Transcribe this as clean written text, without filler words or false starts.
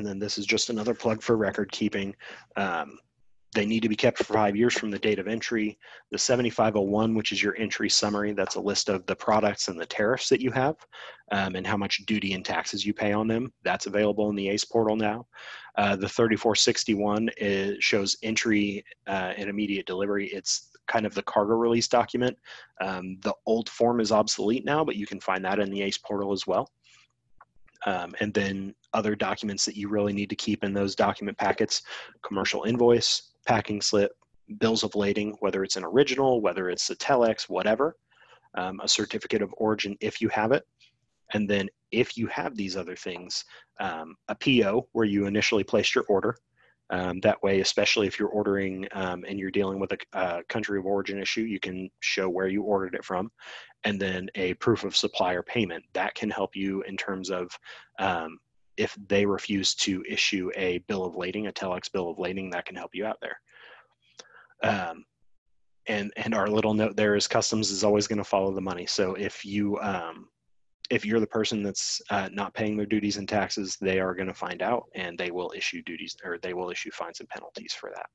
and then this is just another plug for record keeping. They need to be kept for 5 years from the date of entry. The 7501, which is your entry summary, that's a list of the products and the tariffs that you have and how much duty and taxes you pay on them. That's available in the ACE portal now. The 3461 shows entry and immediate delivery. It's kind of the cargo release document. The old form is obsolete now, but you can find that in the ACE portal as well. And then other documents that you really need to keep in those document packets: commercial invoice, packing slip, bills of lading, whether it's an original, whether it's a telex, whatever, a certificate of origin if you have it. And then if you have these other things, a PO where you initially placed your order. That way, especially if you're ordering and you're dealing with a country of origin issue, you can show where you ordered it from. And then a proof of supplier payment. That can help you in terms of if they refuse to issue a bill of lading, a telex bill of lading, that can help you out there. And our little note there is Customs is always going to follow the money. So if you're the person that's not paying their duties and taxes, they are going to find out, and they will issue duties, or they will issue fines and penalties for that.